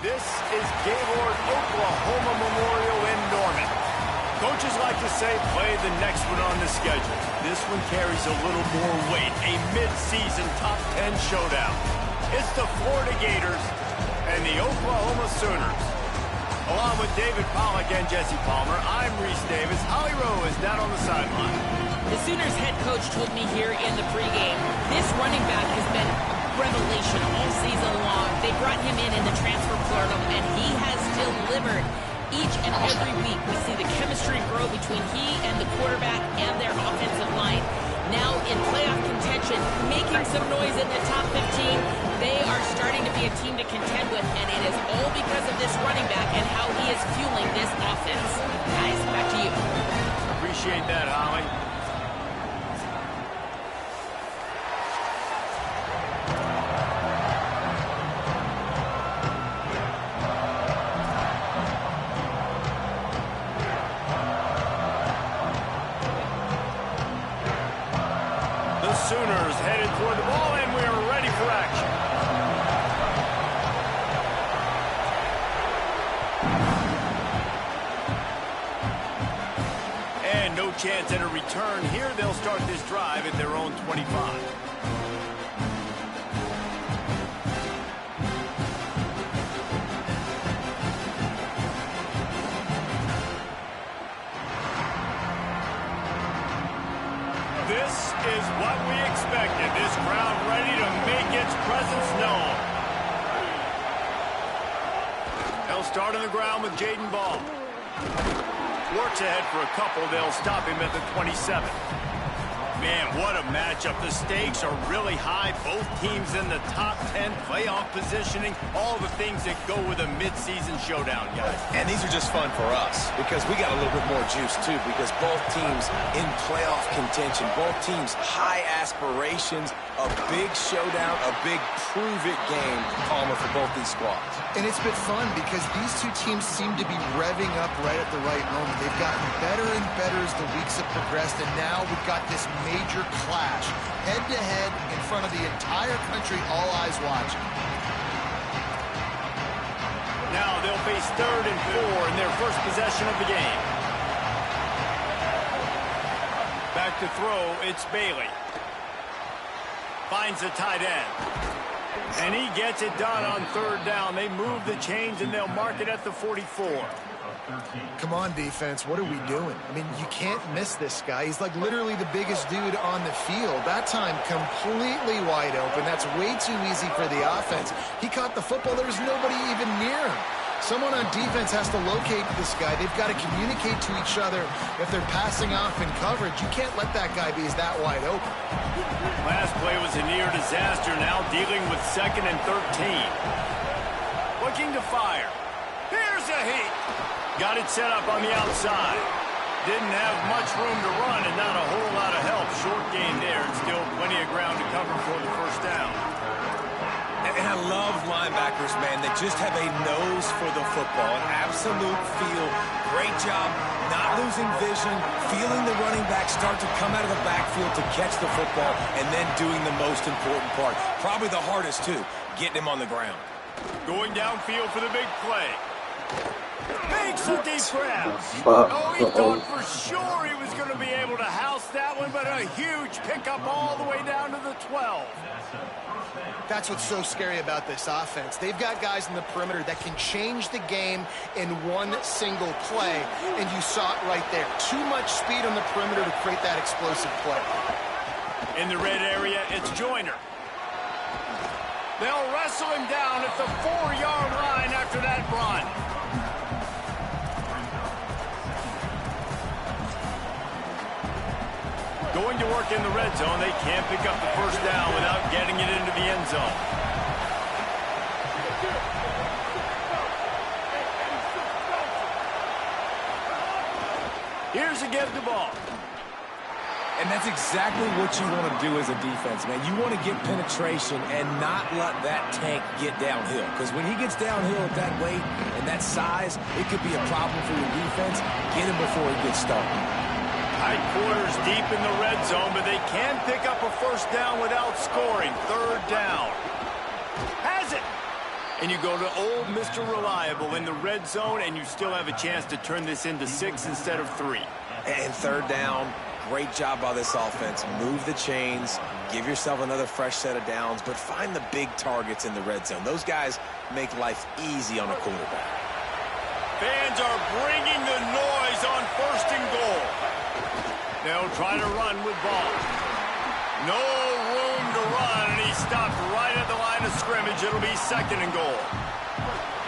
This is Gaylord Oklahoma Memorial in Norman. Coaches like to say play the next one on the schedule. This one carries a little more weight, a mid-season top 10 showdown. It's the Florida Gators and the Oklahoma Sooners. Along with David Pollack and Jesse Palmer, I'm Reese Davis. Holly Rowe is down on the sideline. The Sooners head coach told me here in the pregame, this running back has been revelation all season long. They brought him in the transfer portal, and he has delivered. Each and every week, we see the chemistry grow between he and the quarterback and their offensive line. Now in playoff contention, making some noise in the top 15, they are starting to be a team to contend with, and it is all because of this running back and how he is fueling this offense. Guys, back to you. Appreciate that, Holly. Sooners headed toward the ball, and we're ready for action. And no chance at a return here. They'll start this drive at their own 25. This is what we expected. This crowd ready to make its presence known. They'll start on the ground with Jaden Ball. Works ahead for a couple. They'll stop him at the 27. Man, what a matchup. The stakes are really high. Both teams in the top 10, playoff positioning, all the things that go with a midseason showdown, guys. And these are just fun for us because we got a little bit more juice, too, because both teams in playoff contention, both teams high aspirations, a big showdown, a big prove-it game, Palmer, for both these squads. And it's been fun because these two teams seem to be revving up right at the right moment. They've gotten better and better as the weeks have progressed, and now we've got this major clash, head-to-head in front of the entire country, all eyes watching. Now they'll face 3rd and 4 in their first possession of the game. Back to throw, it's Bailey. Finds the tight end. And he gets it done on 3rd down. They move the chains, and they'll mark it at the 44. Come on, defense. What are we doing? I mean, you can't miss this guy. He's like literally the biggest dude on the field. That time, completely wide open. That's way too easy for the offense. He caught the football. There was nobody even near him. Someone on defense has to locate this guy. They've got to communicate to each other if they're passing off in coverage. You can't let that guy be that wide open. Last play was a near disaster. Now dealing with 2nd and 13. Looking to fire. Here's a heat. Got it set up on the outside. Didn't have much room to run and not a whole lot of help. Short gain there, and still plenty of ground to cover for the first down. And I love linebackers, man, that just have a nose for the football, an absolute feel. Great job not losing vision, feeling the running back start to come out of the backfield to catch the football, and then doing the most important part. Probably the hardest, too, getting him on the ground. Going downfield for the big play. Makes a deep grab. Oh, he thought for sure he was going to be able to house that one, but a huge pickup all the way down to the 12. That's what's so scary about this offense. They've got guys in the perimeter that can change the game in one single play, and you saw it right there. Too much speed on the perimeter to create that explosive play. In the red area, it's Joyner. They'll wrestle him down at the 4-yard line after that run. Going to work in the red zone. They can't pick up the first down without getting it into the end zone. Here's a give the ball. And that's exactly what you want to do as a defense, man. You want to get penetration and not let that tank get downhill. Because when he gets downhill at that weight and that size, it could be a problem for your defense. Get him before he gets started. Tight quarters deep in the red zone, but they can pick up a first down without scoring. 3rd down. Has it. And you go to old Mr. Reliable in the red zone, and you still have a chance to turn this into 6 instead of 3. And third down, great job by this offense. Move the chains, give yourself another fresh set of downs, but find the big targets in the red zone. Those guys make life easy on a quarterback. Fans are bringing the noise on 1st and goal. They'll try to run with ball. No room to run, and he stopped right at the line of scrimmage. It'll be 2nd and goal.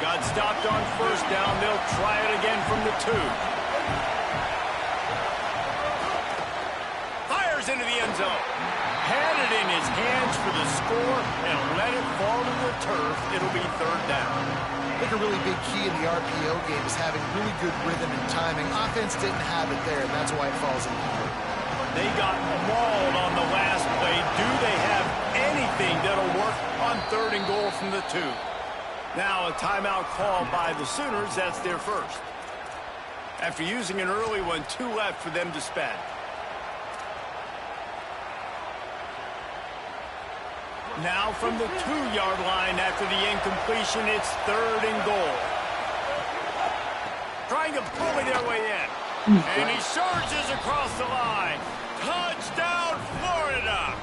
Got stopped on 1st down. They'll try it again from the 2. Fires into the end zone. Had it in his hands for the score and let it fall to the turf. It'll be 3rd down. I think a really big key in the RPO game is having really good rhythm and timing. Offense didn't have it there, and that's why it falls in the field. They got mauled on the last play. Do they have anything that'll work on 3rd and goal from the 2? Now a timeout called by the Sooners. That's their first. After using an early one, 2 left for them to spend. Now from the 2-yard line after the incompletion, it's 3rd and goal. Trying to bully their way in. And he surges across the line. Touchdown, Florida!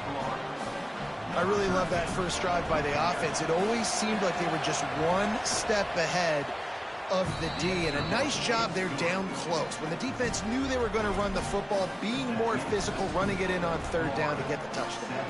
I really love that first drive by the offense. It always seemed like they were just one step ahead of the D, and a nice job there down close. When the defense knew they were going to run the football, being more physical, running it in on 3rd down to get the touchdown.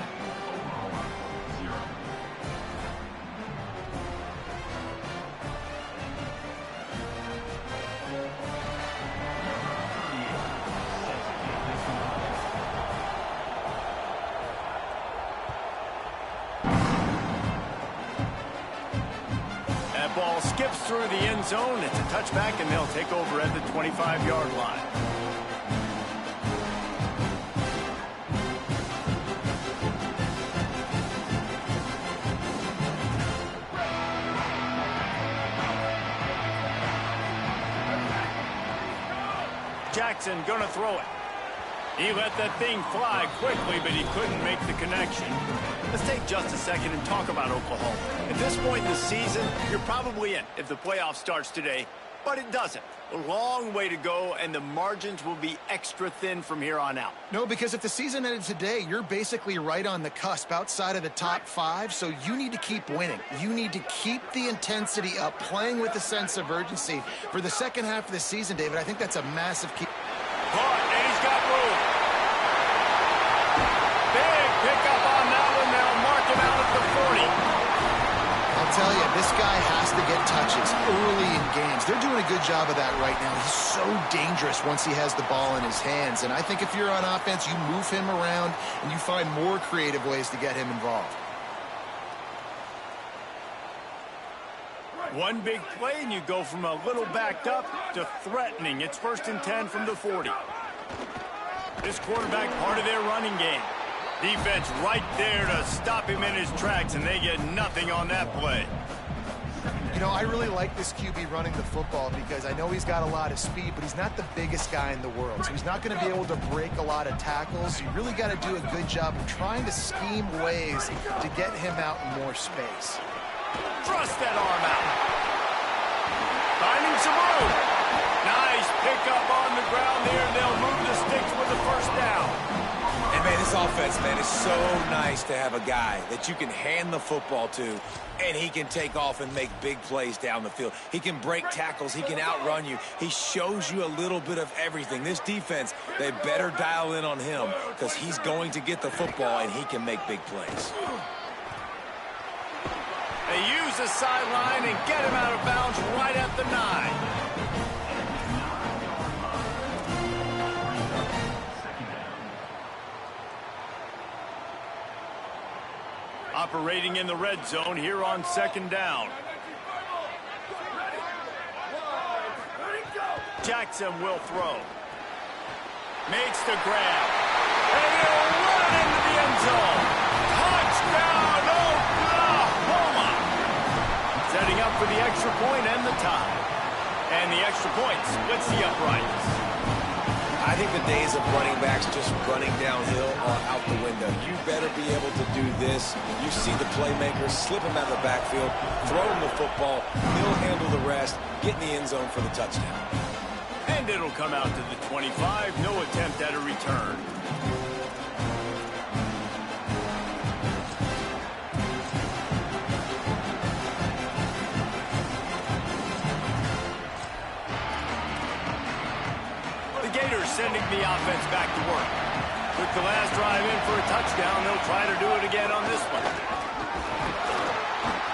Ball skips through the end zone. It's a touchback, and they'll take over at the 25-yard line. Jackson gonna throw it. He let that thing fly quickly, but he couldn't make the connection. Let's take just a second and talk about Oklahoma. At this point in the season, you're probably in if the playoff starts today, but it doesn't. A long way to go, and the margins will be extra thin from here on out. No, because if the season ended today, you're basically right on the cusp outside of the top 5, so you need to keep winning. You need to keep the intensity up, playing with a sense of urgency. For the second half of the season, David, I think that's a massive key. And he's got room. Big pickup on that one. They'll mark him out at the 40. I'll tell you, this guy has to get touches early in games. They're doing a good job of that right now. He's so dangerous once he has the ball in his hands. And I think if you're on offense, you move him around and you find more creative ways to get him involved. One big play, and you go from a little backed up to threatening. It's 1st and 10 from the 40. This quarterback, part of their running game. Defense right there to stop him in his tracks, and they get nothing on that play. You know, I really like this QB running the football because I know he's got a lot of speed, but he's not the biggest guy in the world. So he's not going to be able to break a lot of tackles. You really got to do a good job of trying to scheme ways to get him out in more space. Thrust that arm out. Finding some room. Nice pickup on the ground there. They'll move the sticks with the 1st down. And, man, this offense, man, is so nice to have a guy that you can hand the football to, and he can take off and make big plays down the field. He can break tackles. He can outrun you. He shows you a little bit of everything. This defense, they better dial in on him because he's going to get the football, and he can make big plays. They use the sideline and get him out of bounds right at the 9. Operating in the red zone here on 2nd down. Jackson will throw. Makes the grab. And he'll run it into the end zone. Touchdown, Oklahoma! Setting up for the extra point and the tie. And the extra point splits the uprights. I think the days of running backs just running downhill are out the window. You better be able to do this. You see the playmakers slip him out of the backfield, throw him the football, he'll handle the rest, get in the end zone for the touchdown. And it'll come out to the 25. No attempt at a return. Sending the offense back to work. Took the last drive in for a touchdown. They'll try to do it again on this one.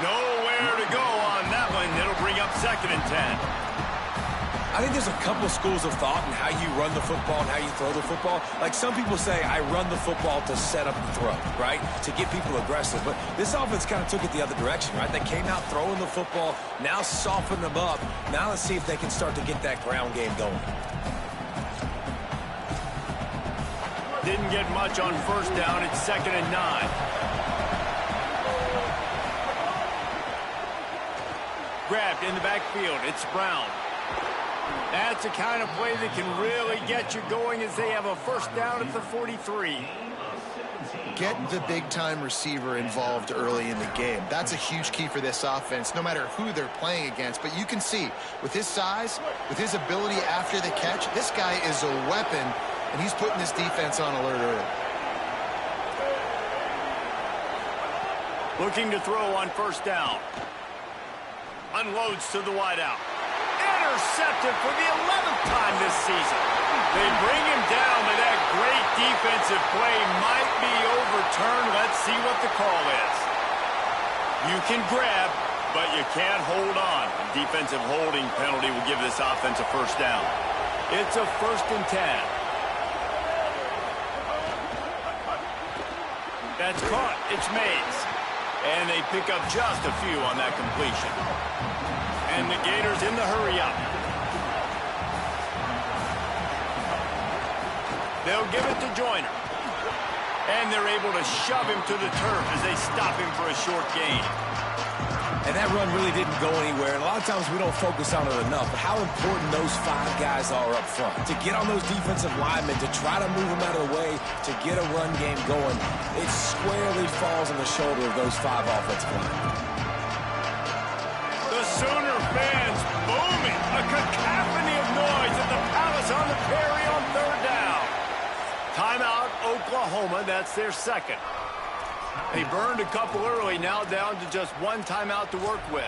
Nowhere to go on that one. It'll bring up 2nd and 10. I think there's a couple schools of thought in how you run the football and how you throw the football. Like some people say, I run the football to set up the throw, right? To get people aggressive. But this offense kind of took it the other direction, right? They came out throwing the football, now soften them up. Now let's see if they can start to get that ground game going. Didn't get much on 1st down. It's 2nd and 9. Grabbed in the backfield. It's Brown. That's the kind of play that can really get you going as they have a 1st down at the 43. Get the big-time receiver involved early in the game. That's a huge key for this offense, no matter who they're playing against. But you can see, with his size, with his ability after the catch, this guy is a weapon. And he's putting this defense on alert early. Looking to throw on 1st down. Unloads to the wideout. Intercepted for the 11th time this season. They bring him down, but that great defensive play might be overturned. Let's see what the call is. You can grab, but you can't hold on. A defensive holding penalty will give this offense a 1st down. It's a 1st and 10. That's caught. It's Mays. And they pick up just a few on that completion. And the Gators in the hurry-up. They'll give it to Joyner. And they're able to shove him to the turf as they stop him for a short gain. And that run really didn't go anywhere. And a lot of times we don't focus on it enough. But how important those 5 guys are up front. To get on those defensive linemen, to try to move them out of the way, to get a run game going. It squarely falls on the shoulder of those 5 offensive linemen. The Sooner fans booming. A cacophony of noise at the Palace on the Prairie on 3rd down. Timeout, Oklahoma. That's their 2nd. They burned a couple early, now down to just 1 timeout to work with.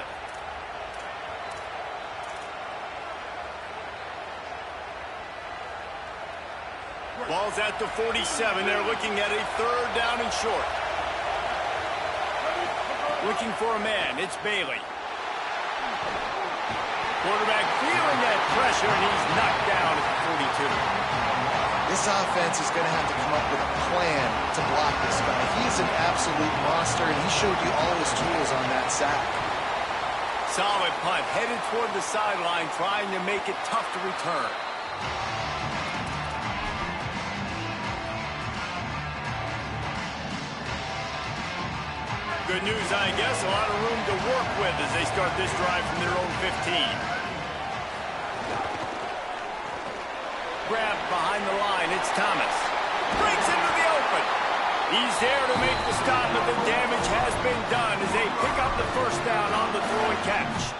Ball's at the 47. They're looking at a 3rd down and short. Looking for a man. It's Bailey. Quarterback feeling that pressure, and he's knocked down at the 42. This offense is going to have to come up with a plan to block this guy. He's an absolute monster, and he showed you all his tools on that sack. Solid punt, headed toward the sideline, trying to make it tough to return. Good news, I guess, a lot of room to work with as they start this drive from their own 15. Grabbed behind the line, it's Thomas. Breaks into the open. He's there to make the stop, but the damage has been done as they pick up the 1st down on the throw and catch.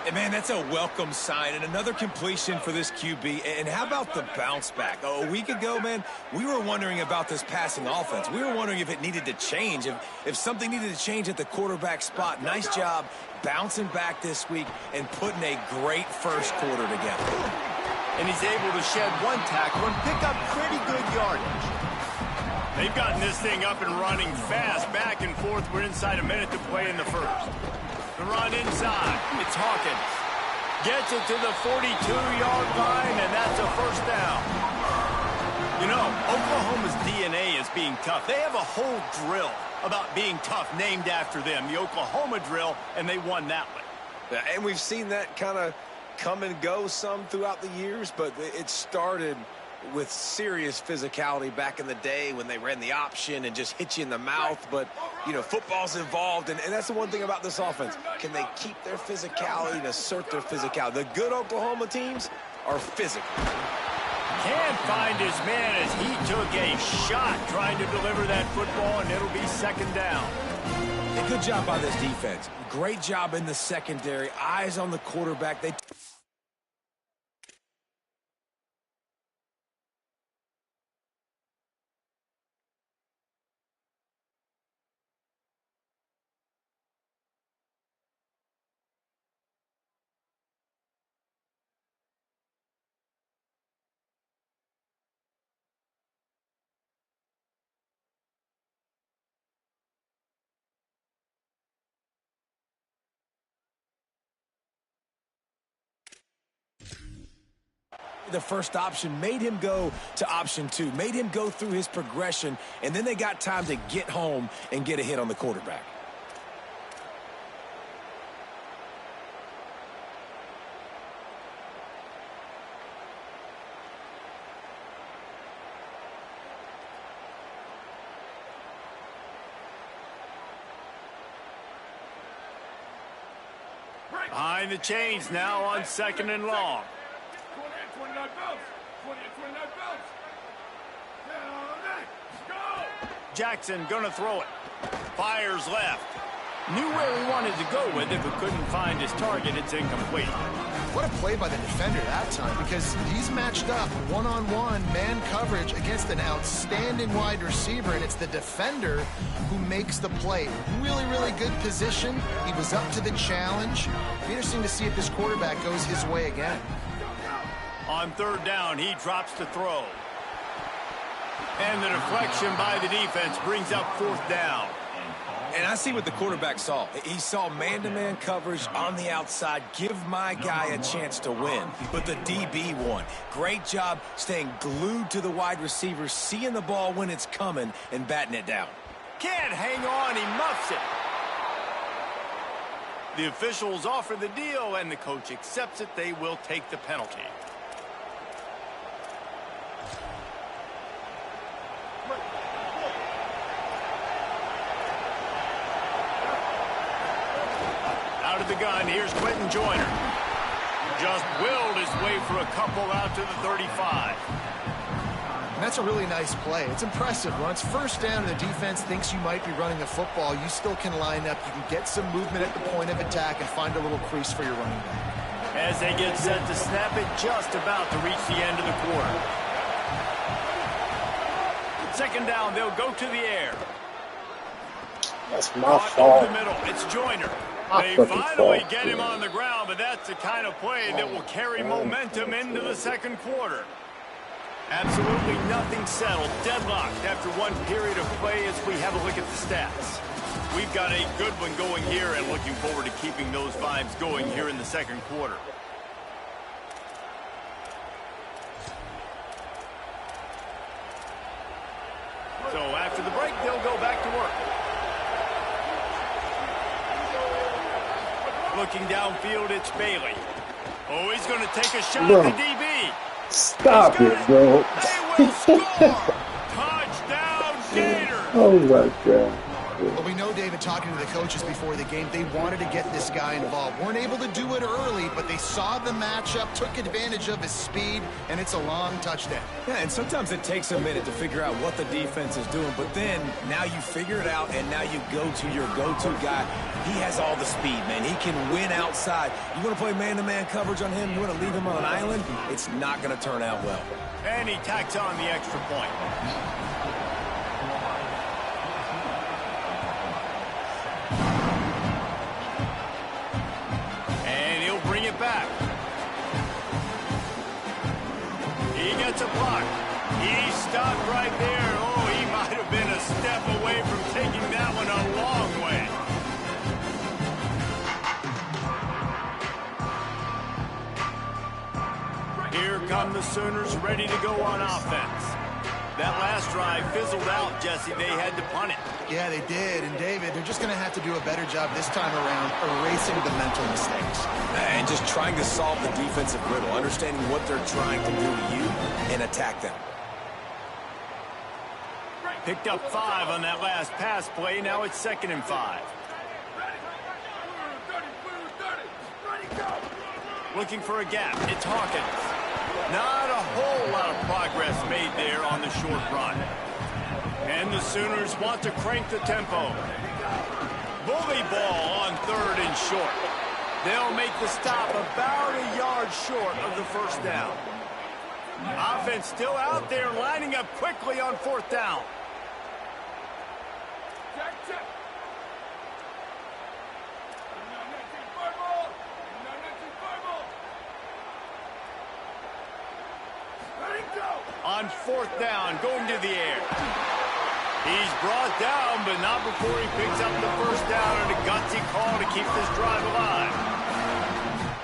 And man, that's a welcome sign and another completion for this QB. And how about the bounce back? A week ago, man, we were wondering about this passing offense. We were wondering if it needed to change, if something needed to change at the quarterback spot. Nice job bouncing back this week and putting a great first quarter together. And he's able to shed 1 tackle and pick up pretty good yardage. They've gotten this thing up and running fast, back and forth. We're inside a minute to play in the first. The run inside. It's Hawkins. Gets it to the 42-yard line, and that's a 1st down. You know, Oklahoma's DNA is being tough. They have a whole drill about being tough named after them, the Oklahoma drill, and they won that one. Yeah, and we've seen that kind of come and go some throughout the years, but it started with serious physicality back in the day when they ran the option and just hit you in the mouth. But, you know, football's involved, and that's the one thing about this offense. Can they keep their physicality and assert their physicality? The good Oklahoma teams are physical. Can't find his man as he took a shot trying to deliver that football, and it'll be second down. A good job by this defense. Great job in the secondary. Eyes on the quarterback. The first option made him go to option 2, made him go through his progression, and then they got time to get home and get a hit on the quarterback. Behind the chains now on second and long. Jackson gonna throw it. Fires left. Knew where he wanted to go with it, but couldn't find his target. It's incomplete. What a play by the defender that time, because he's matched up one-on-one man coverage against an outstanding wide receiver, and it's the defender who makes the play. Really, really good position. He was up to the challenge. It'll be interesting to see if this quarterback goes his way again. On third down, he drops to throw. And the deflection by the defense brings up fourth down. And I see what the quarterback saw. He saw man-to-man coverage on the outside. Give my guy a chance to win. But the DB won. Great job staying glued to the wide receiver, seeing the ball when it's coming and batting it down. Can't hang on. He muffs it. The officials offer the deal, and the coach accepts it. They will take the penalty. Out of the gun, here's Quentin Joyner. Just willed his way for a couple out to the 35. And that's a really nice play. It's impressive. When it's first down and the defense thinks you might be running the football, you still can line up. You can get some movement at the point of attack and find a little crease for your running back. As they get set to snap it, just about to reach the end of the quarter. Second down, they'll go to the air. That's my fault. In the middle, it's Joyner. They fucking finally fault, get him yeah. on the ground, but that's the kind of play that will carry momentum into the second quarter. Absolutely nothing settled. Deadlocked after one period of play as we have a look at the stats. We've got a good one going here and looking forward to keeping those vibes going here in the second quarter. So after the break, they'll go back to work. Looking downfield, it's Bailey. Oh, he's going to take a shot at the DB. Stop it, bro. They will score. Touchdown, Gators. Oh, my God. Well, we know, David, talking to the coaches before the game, they wanted to get this guy involved. Weren't able to do it early, but they saw the matchup, took advantage of his speed, and it's a long touchdown. Yeah, and sometimes it takes a minute to figure out what the defense is doing, but then now you figure it out, and now you go to your go-to guy. He has all the speed, man. He can win outside. You want to play man-to-man coverage on him? You want to leave him on an island? It's not going to turn out well. And he tacks on the extra point. Back. He gets a block. He stopped right there. Oh, he might have been a step away from taking that one a long way. Here come the Sooners ready to go on offense. That last drive fizzled out, Jesse. They had to punt it. Yeah, they did. And, David, they're just going to have to do a better job this time around erasing the mental mistakes. And just trying to solve the defensive riddle, understanding what they're trying to do to you and attack them. Picked up 5 on that last pass play. Now it's 2nd and 5. Looking for a gap. It's Hawkins. Not a whole lot of progress made there on the short run. And the Sooners want to crank the tempo. Bully ball on 3rd and short. They'll make the stop about a yard short of the first down. Offense still out there, lining up quickly on 4th down. On 4th down, going to the air. He's brought down, but not before he picks up the first down and a gutsy call to keep this drive alive.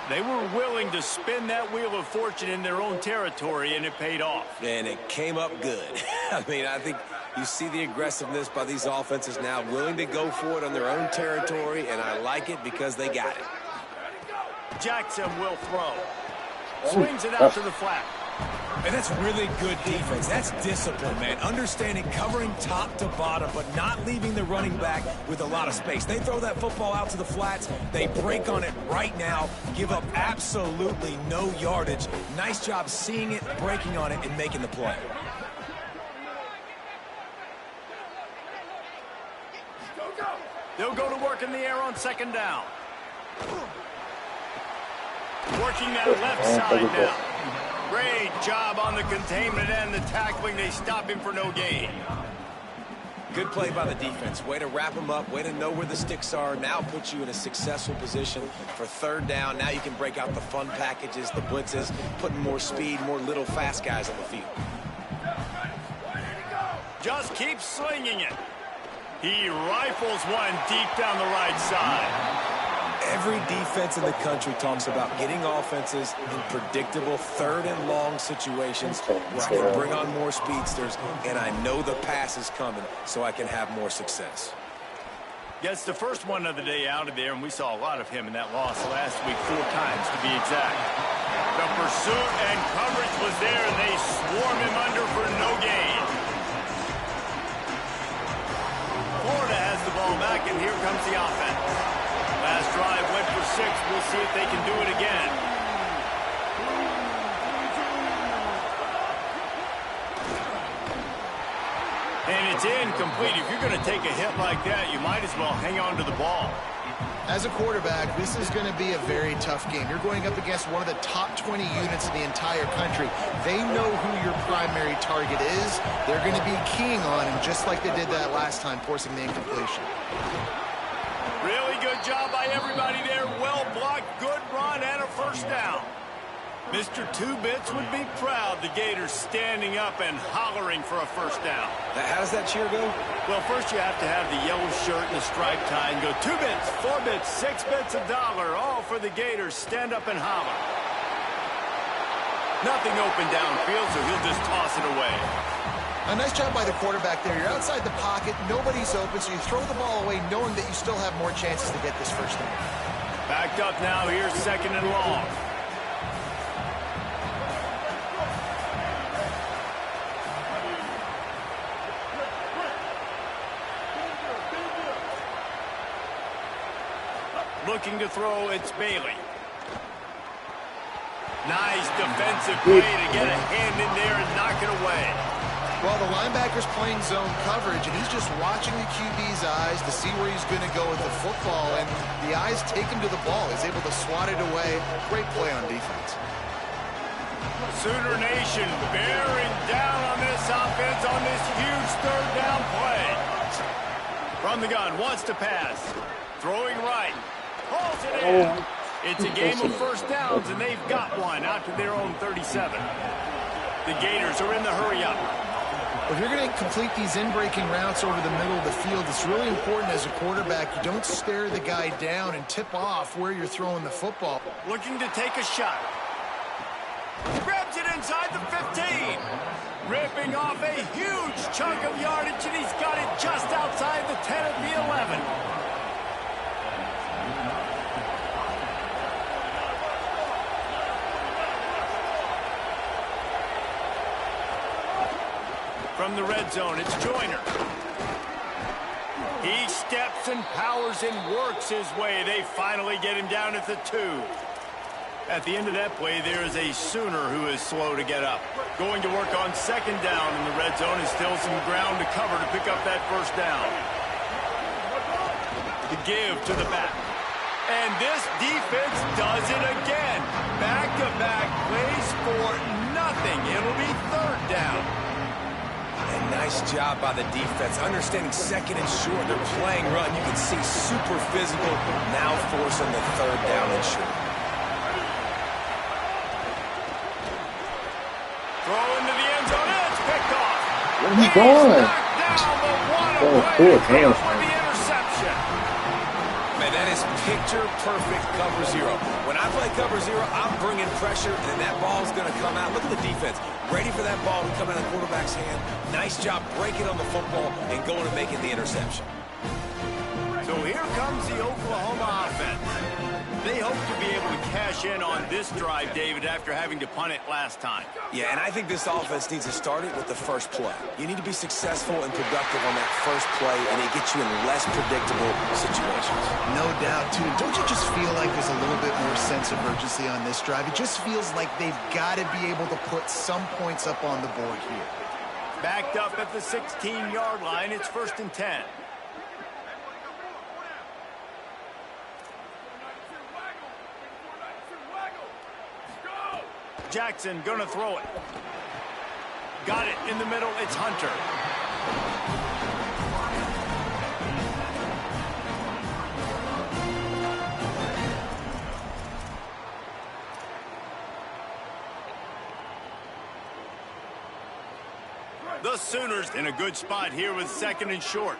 They were willing to spin that wheel of fortune in their own territory, and it paid off. And it came up good. I mean, I think you see the aggressiveness by these offenses now, willing to go for it on their own territory, and I like it because they got it. Jackson will throw. Swings it out to the flat. And that's really good defense. That's discipline, man. Understanding covering top to bottom, but not leaving the running back with a lot of space. They throw that football out to the flats. They break on it right now, give up absolutely no yardage. Nice job seeing it, breaking on it, and making the play. They'll go to work in the air on 2nd down. Working that left side now. Great job on the containment and the tackling. They stop him for no gain. Good play by the defense. Way to wrap them up. Way to know where the sticks are. Now puts you in a successful position for 3rd down. Now you can break out the fun packages, the blitzes, putting more speed, more little fast guys on the field. Just keep slinging it. He rifles one deep down the right side. Every defense in the country talks about getting offenses in predictable 3rd and long situations where I can bring on more speedsters, and I know the pass is coming, so I can have more success. Gets the first one of the day out of there, and we saw a lot of him in that loss last week, 4 times to be exact. The pursuit and coverage was there, and they swarm him under for no gain. Florida has the ball back, and here comes the offense. Last drive went for 6. We'll see if they can do it again. And it's incomplete. If you're going to take a hit like that, you might as well hang on to the ball. As a quarterback, this is going to be a very tough game. You're going up against one of the top 20 units in the entire country. They know who your primary target is. They're going to be keying on him, just like they did that last time, forcing the incompletion. Really good job by everybody there. Well blocked, good run, and a first down. Mr. Two-Bits would be proud. The Gators standing up and hollering for a first down. How does that cheer go? Well, first you have to have the yellow shirt and the striped tie and go 2 bits, 4 bits, 6 bits, $1, all for the Gators. Stand up and holler. Nothing open downfield, so he'll just toss it away. A nice job by the quarterback there. You're outside the pocket, nobody's open, so you throw the ball away knowing that you still have more chances to get this first down. Backed up now, here's 2nd and long. Looking to throw, it's Bailey. Nice defensive play to get a hand in there and knock it away. Well, the linebacker's playing zone coverage, and he's just watching the QB's eyes to see where he's going to go with the football, and the eyes take him to the ball. He's able to swat it away. Great play on defense. Sooner Nation bearing down on this offense on this huge 3rd down play. From the gun, wants to pass. Throwing right. Pulls it in. It's a game of first downs, and they've got one out to their own 37. The Gators are in the hurry-up. If you're going to complete these in-breaking routes over the middle of the field, it's really important as a quarterback you don't stare the guy down and tip off where you're throwing the football. Looking to take a shot. Grabs it inside the 15. Ripping off a huge chunk of yardage, and he's got it just outside the 10 of the 11. From the red zone, it's Joyner. He steps and powers and works his way. They finally get him down at the 2. At the end of that play, there is a Sooner who is slow to get up. Going to work on second down in the red zone, is still some ground to cover to pick up that first down. To give to the back. And this defense does it again. Back-to-back plays for nothing. It'll be third down. And nice job by the defense. Understanding second and short, they're playing run. You can see super physical, now forcing the third down and short. Throw into the end zone. It's picked off. Where are you going? Oh, poor hamstring. the interception. Man, that is picture-perfect cover zero. When I play cover zero, I'm bringing pressure, and that ball's going to come out. Look at the defense. Ready for that ball to come out of the quarterback's hand. Nice job breaking on the football and going and making the interception. So here comes the Oklahoma offense. They hope to be able to cash in on this drive, David, after having to punt it last time. Yeah, and I think this offense needs to start it with the first play. You need to be successful and productive on that first play, and it gets you in less predictable situations. No doubt, too. Don't you just feel like there's a little bit more sense of urgency on this drive? It just feels like they've got to be able to put some points up on the board here. Backed up at the 16-yard line, it's 1st and 10. Jackson gonna throw it. Got it in the middle. It's Hunter. The Sooners in a good spot here with second and short.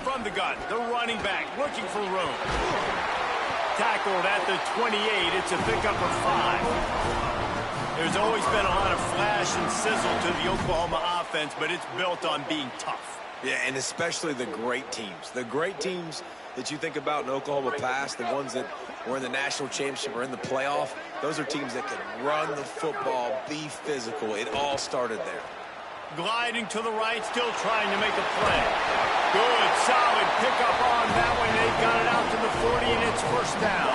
From the gun, the running back looking for room. Tackled at the 28. It's a pickup of 5. There's always been a lot of flash and sizzle to the Oklahoma offense, but it's built on being tough. Yeah, and especially the great teams. The great teams that you think about in Oklahoma past, the ones that were in the national championship or in the playoff, those are teams that can run the football, be physical. It all started there. Gliding to the right, still trying to make a play. Good, solid pickup on that one. They've got it out to the 40, and it's first down.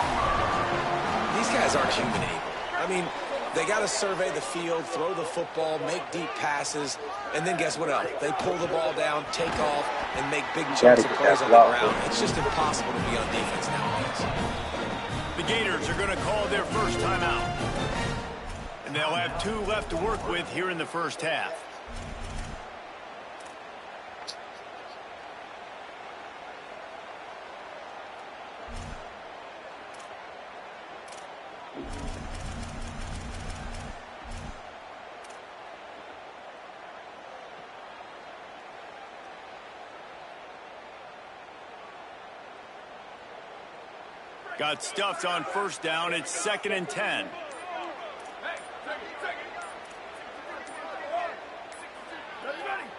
These guys aren't human able. I mean, they got to survey the field, throw the football, make deep passes, and then guess what else? They pull the ball down, take off, and make big chunks of plays on the ground. It's just impossible to be on defense nowadays. The Gators are going to call their first timeout. And they'll have 2 left to work with here in the first half. Got stuffed on first down. It's 2nd and 10.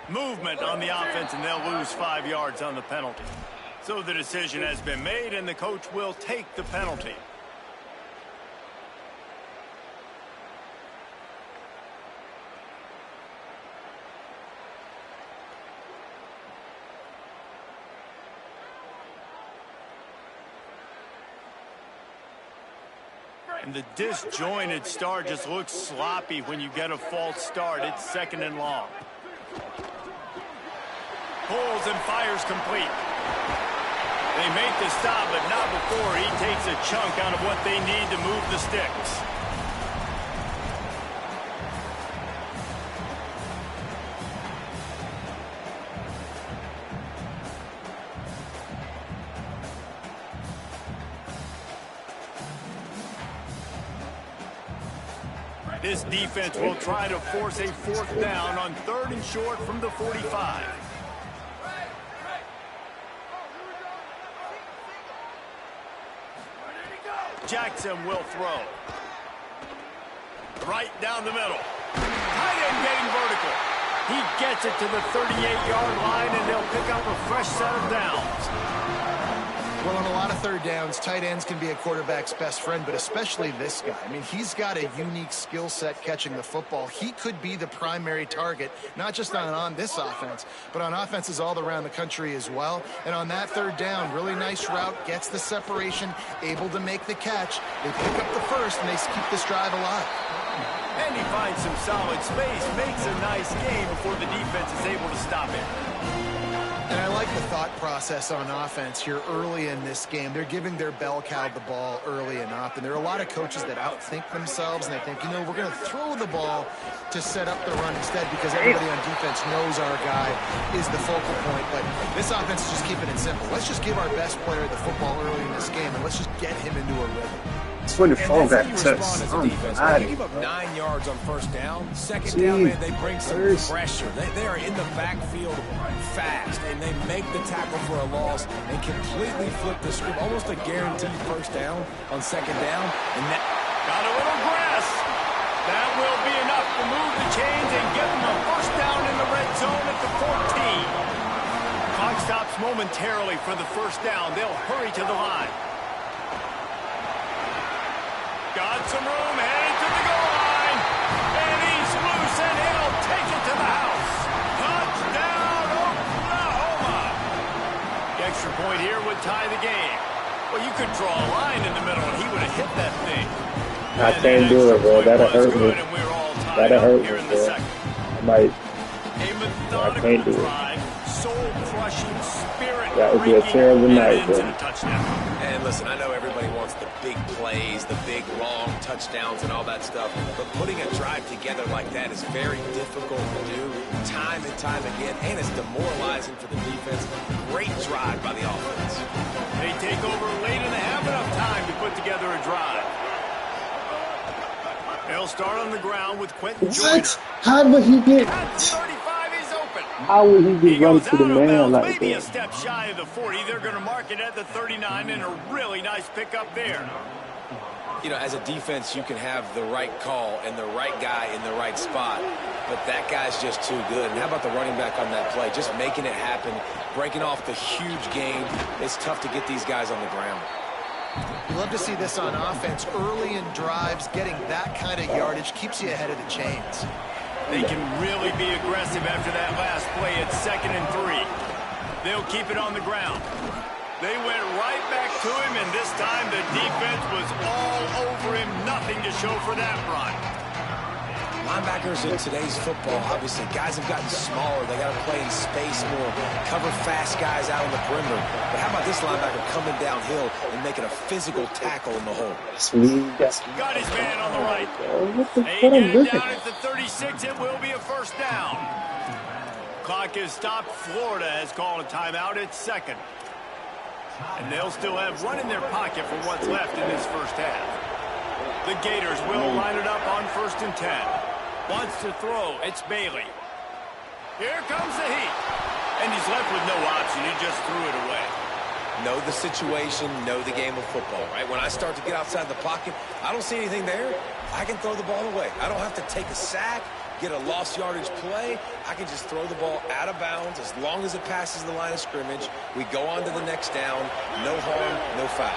Movement on the offense, and they'll lose 5 yards on the penalty. So the decision has been made, and the coach will take the penalty. And the disjointed start just looks sloppy when you get a false start. It's 2nd and long. Pulls and fires complete. They make the stop, but not before he takes a chunk out of what they need to move the sticks. This defense will try to force a 4th down on 3rd and short from the 45. Jackson will throw. Right down the middle. Tight end getting vertical. He gets it to the 38-yard line, and they'll pick up a fresh set of downs. Well, on a lot of third downs, tight ends can be a quarterback's best friend, but especially this guy. I mean, he's got a unique skill set catching the football. He could be the primary target, not just on this offense, but on offenses all around the country as well. And on that third down, really nice route, gets the separation, able to make the catch. They pick up the first, and they keep this drive alive. And he finds some solid space, makes a nice game before the defense is able to stop him. And I like the thought process on offense here early in this game. They're giving their bell cow the ball early enough. And there are a lot of coaches that outthink themselves, and they think, we're going to throw the ball to set up the run instead because everybody on defense knows our guy is the focal point. But this offense is just keeping it simple. Let's just give our best player the football early in this game, and let's just get him into a rhythm. 24 got touched. They give up 9 yards on first down. Second down, man, they bring some pressure. They are in the backfield fast, and they make the tackle for a loss and completely flip the script. Almost a guaranteed first down on second down. And that got a little grass. That will be enough to move the chains and give them a first down in the red zone at the 14. Clock stops momentarily for the first down. They'll hurry to the line. Got some room, headed to the goal line. And he's loose, and he'll take it to the house. Touchdown, Oklahoma. The extra point here would tie the game. Well, you could draw a line in the middle, and he would have hit that thing. I can't do it, bro. That'll hurt me. That'll hurt me, bro. I might. I can't do it. Soul-crushing, spirit. That would be a terrible night, bro. And listen, I know everybody wants the big plays, the big long touchdowns and all that stuff, but putting a drive together like that is very difficult to do time and time again, and it's demoralizing for the defense. Great drive by the offense. They take over late and they have enough time to put together a drive. They'll start on the ground with Quentin Joyner. How would he get? At 35, he's open. How would he be running to the man like maybe that? a step shy of the 40. They're going to mark it at the 39, and a really nice pickup there. As a defense, you can have the right call and the right guy in the right spot, but that guy's just too good. And how about the running back on that play? Just making it happen, breaking off the huge gain. It's tough to get these guys on the ground. You love to see this on offense. Early in drives, getting that kind of yardage keeps you ahead of the chains. They can really be aggressive after that last play at 2nd and 3. They'll keep it on the ground. They went right back to him, and this time the defense was all over him. Nothing to show for that run. Linebackers in today's football, obviously, guys have gotten smaller. They got to play in space more, cover fast guys out on the perimeter. But how about this linebacker coming downhill and making a physical tackle in the hole? Got his man on the right. They get it down at the 36. It will be a first down. Clock is stopped. Florida has called a timeout at 2nd. And they'll still have run in their pocket for what's left in this first half. The Gators will line it up on 1st and 10. Wants to throw. It's Bailey. Here comes the heat. And he's left with no option. He just threw it away. Know the situation, know the game of football, right? When I start to get outside the pocket, I don't see anything there. I can throw the ball away. I don't have to take a sack, get a lost yardage play. I can just throw the ball out of bounds as long as it passes the line of scrimmage. We go on to the next down. No harm, no foul.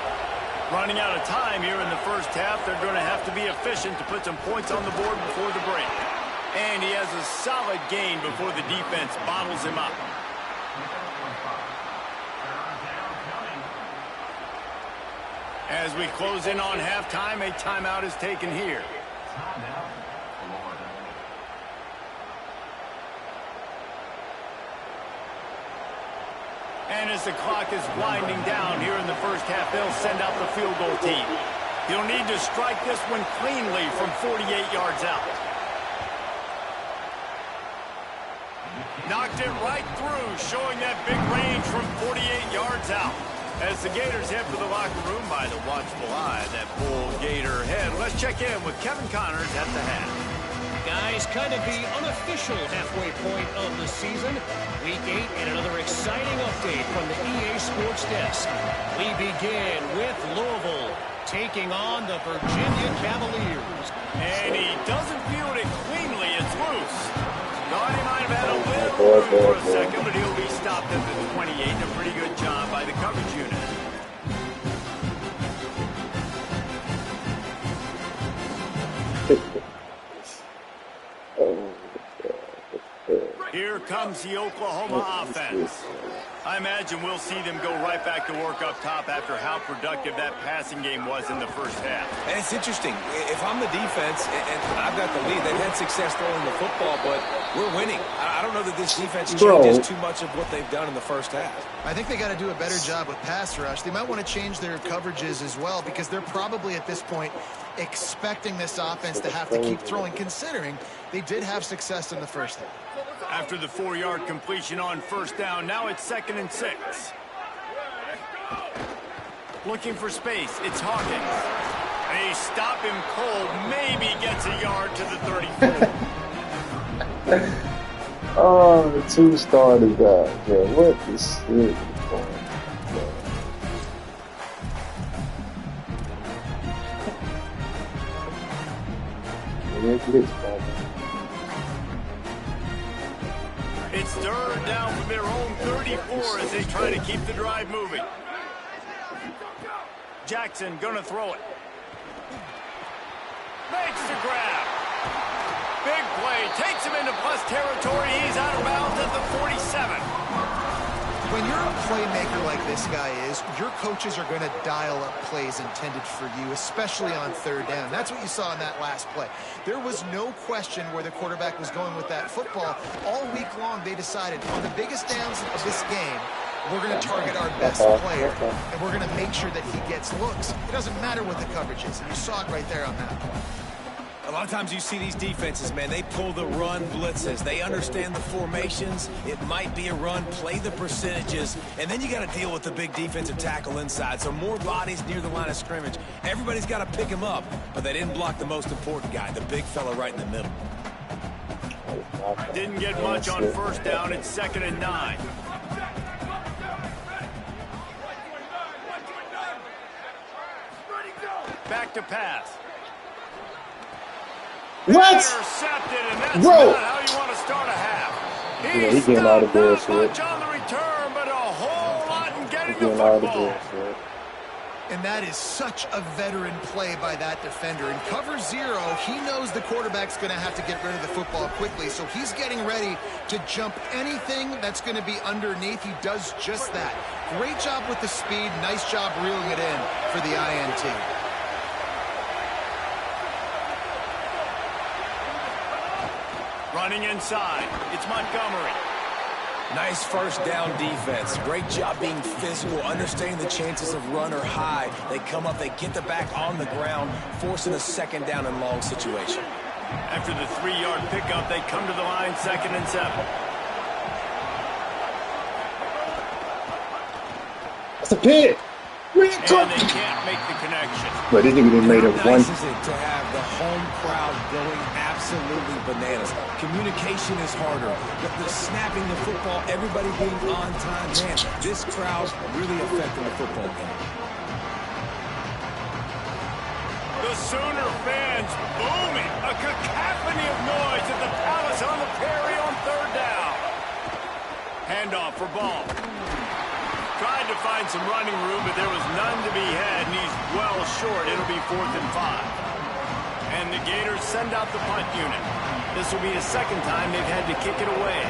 Running out of time here in the first half. They're going to have to be efficient to put some points on the board before the break. And he has a solid gain before the defense bottles him up. As we close in on halftime, a timeout is taken here. And as the clock is winding down here in the first half, they'll send out the field goal team. He'll need to strike this one cleanly from 48 yards out. Knocked it right through, showing that big range from 48 yards out. As the Gators head for the locker room by the watchful eye, that bull Gator head. Let's check in with Kevin Connors at the half. Guys, kind of the unofficial halfway point of the season. Week 8 and another exciting update from the EA Sports Desk. We begin with Louisville taking on the Virginia Cavaliers. And he doesn't field it cleanly. It's loose. Thought he might have had a little room for a second, but he'll be stopped at the 28. A pretty good job by the coverage unit. Here comes the Oklahoma offense. I imagine we'll see them go right back to work up top after how productive that passing game was in the first half. And it's interesting. If I'm the defense and I've got the lead, they've had success throwing the football, but we're winning. I don't know that this defense changes too much of what they've done in the first half. I think they got to do a better job with pass rush. They might want to change their coverages as well because they're probably at this point expecting this offense to have to keep throwing, considering they did have success in the first half. After the 4-yard completion on first down, now it's 2nd and 6. Looking for space, it's Hawkins. They stop him cold, maybe gets a yard to the 34. Oh, the 2 started guys, man. What the shit? It's 3rd down from their own 34 as they try to keep the drive moving. Jackson gonna throw it. Makes the grab. Big play, takes him into plus territory. He's out of bounds at the 47. When you're a playmaker like this guy is, your coaches are going to dial up plays intended for you, especially on 3rd down. That's what you saw in that last play. There was no question where the quarterback was going with that football. All week long, they decided on the biggest downs of this game, we're going to target our best player, and we're going to make sure that he gets looks. It doesn't matter what the coverage is, and you saw it right there on that play. A lot of times you see these defenses, man, they pull the run blitzes. They understand the formations. It might be a run, play the percentages, and then you got to deal with the big defensive tackle inside. So more bodies near the line of scrimmage. Everybody's got to pick him up, but they didn't block the most important guy, the big fella right in the middle. Didn't get much on first down. It's 2nd and 9. Back to pass. What? Intercepted, and that's Bro. not how you want to start a half. Yeah, he getting out of not bullshit. much on the return, but a whole lot in getting the Getting out of football. bullshit. And that is such a veteran play by that defender. In cover 0, he knows the quarterback's going to have to get rid of the football quickly, so he's getting ready to jump anything that's going to be underneath. He does just that. Great job with the speed. Nice job reeling it in for the INT. Running inside, it's Montgomery. Nice first down defense. Great job being physical, understanding the chances of run are high. They come up, they get the back on the ground, forcing a 2nd down and long situation. After the 3-yard pickup, they come to the line 2nd and 7. That's a pick. And they can't make the connection. But this nigga done made a How one. nice is it to have the home crowd going absolutely bananas? Communication is harder. The snapping the football, everybody being on time. Man, this crowd really affecting the football game. The Sooner fans booming. A cacophony of noise at the Palace on the Prairie on 3rd down. Handoff for Ball. Tried to find some running room, but there was none to be had, and he's well short. It'll be 4th and 5. And the Gators send out the punt unit. This will be the 2nd time they've had to kick it away.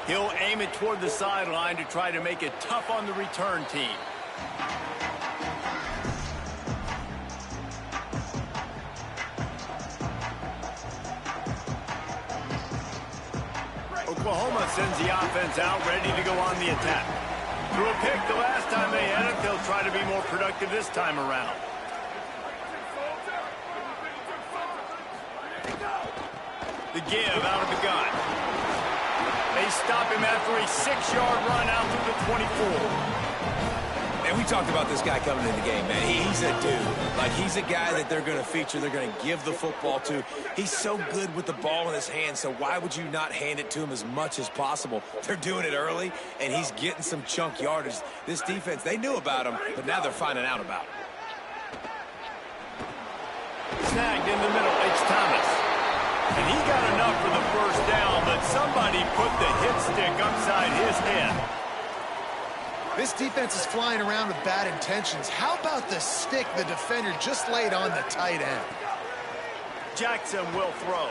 He'll aim it toward the sideline to try to make it tough on the return team. Oklahoma sends the offense out, ready to go on the attack. Threw a pick the last time they had it. They'll try to be more productive this time around. The give out of the gun. They stop him after a 6-yard run out through the 24. And we talked about this guy coming in the game, man. He's a dude. Like, he's a guy that they're going to feature, they're going to give the football to. He's so good with the ball in his hand, so why would you not hand it to him as much as possible? They're doing it early, and he's getting some chunk yardage. This defense, they knew about him, but now they're finding out about him. Snagged in the middle, it's Thomas. And he got enough for the first down, but somebody put the hit stick upside his head. This defense is flying around with bad intentions. How about the stick the defender just laid on the tight end? Jackson will throw.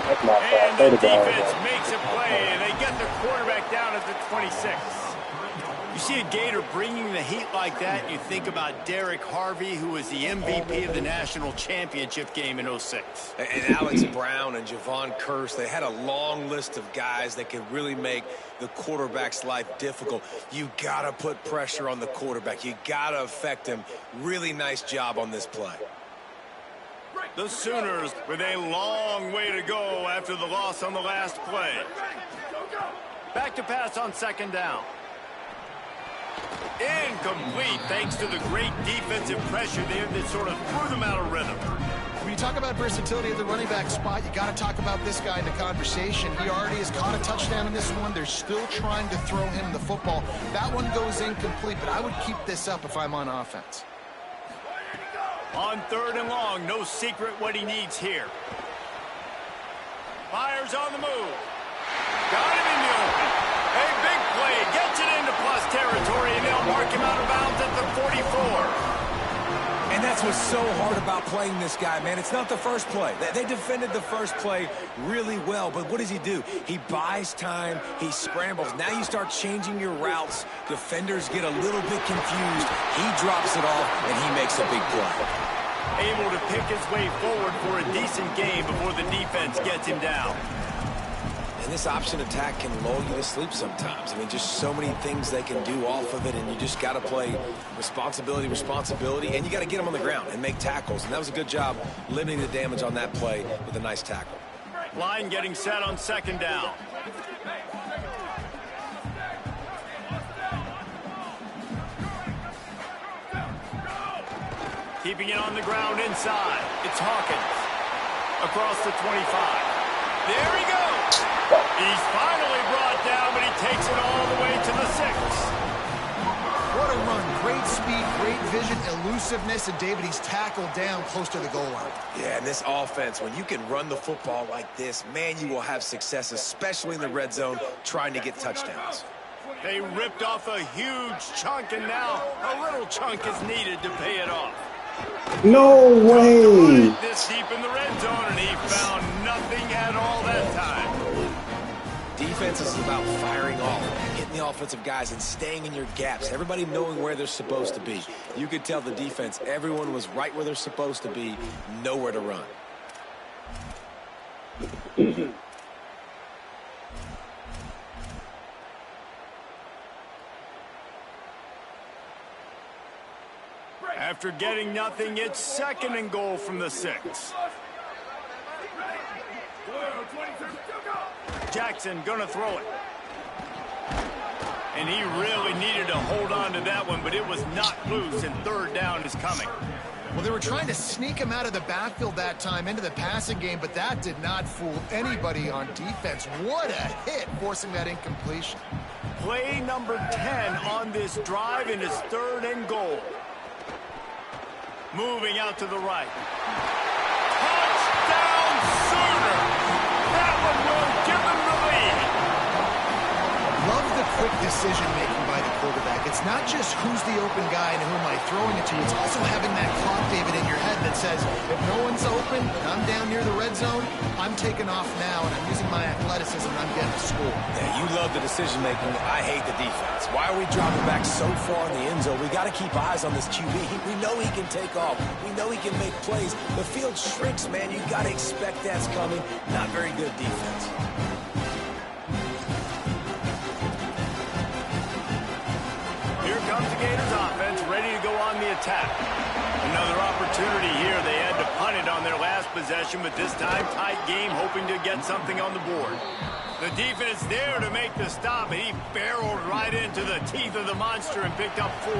That's my fault. And the defense makes a play, and they get the quarterback down at the 26. You see a Gator bringing the heat like that, and you think about Derek Harvey, who was the MVP of the national championship game in 06. And Alex Brown and Javon Curse, they had a long list of guys that could really make the quarterback's life difficult. You got to put pressure on the quarterback. You got to affect him. Really nice job on this play. The Sooners with a long way to go after the loss on the last play. Back to pass on second down. Incomplete thanks to the great defensive pressure there that sort of threw them out of rhythm. When you talk about versatility at the running back spot, you got to talk about this guy in the conversation. He already has caught a touchdown in this one. They're still trying to throw him the football. That one goes incomplete, but I would keep this up if I'm on offense. On third and long, no secret what he needs here. Fires on the move. Got him in the open. A big play, gets it into plus territory, and they'll mark him out of bounds at the 44. And that's what's so hard about playing this guy, man. It's not the first play. They defended the first play really well, but what does he do? He buys time, he scrambles. Now you start changing your routes. Defenders get a little bit confused. He drops it off, and he makes a big play. Able to pick his way forward for a decent game before the defense gets him down. And this option attack can lull you to sleep sometimes. I mean, just so many things they can do off of it, and you just got to play responsibility, and you got to get them on the ground and make tackles. And that was a good job limiting the damage on that play with a nice tackle. Line getting set on second down. Keeping it on the ground inside. It's Hawkins. Across the 25. There he goes. He's finally brought down, but he takes it all the way to the 6. What a run. Great speed, great vision, elusiveness, and David, he's tackled down close to the goal line. Yeah, and this offense, when you can run the football like this, man, you will have success, especially in the red zone, trying to get touchdowns. They ripped off a huge chunk, and now a little chunk is needed to pay it off. No way! This deep in the red zone, and he found nothing at all that time. Defense is about firing off, hitting the offensive guys, and staying in your gaps. Everybody knowing where they're supposed to be. You could tell the defense, everyone was right where they're supposed to be, nowhere to run. After getting nothing, it's second and goal from the 6. Jackson gonna throw it. And he really needed to hold on to that one, but it was not loose, and third down is coming. Well, they were trying to sneak him out of the backfield that time into the passing game, but that did not fool anybody on defense. What a hit, forcing that incompletion. Play number 10 on this drive, and it's third and goal. Moving out to the right. Touchdown, Sooner! That one will give them the lead. Love the quick decision-making by the quarterback. It's not just who's the open guy and who am I throwing it to. It's also having that clock, David, in your head that says, if no one's open and I'm down near the red zone, I'm taking off now, and I'm using my athleticism, and I'm getting a score. Yeah, you love the decision-making. I hate the defense. Why are we dropping back so far in the end zone? We got to keep eyes on this QB. We know he can take off. We know he can make plays. The field shrinks, man. You got to expect that's coming. Not very good defense. Here comes the Gators offense, ready to go on the attack. Another opportunity here. They had to punt it on their last possession, but this time tight game, hoping to get something on the board. The defense there to make the stop, and he barreled right into the teeth of the monster and picked up 4.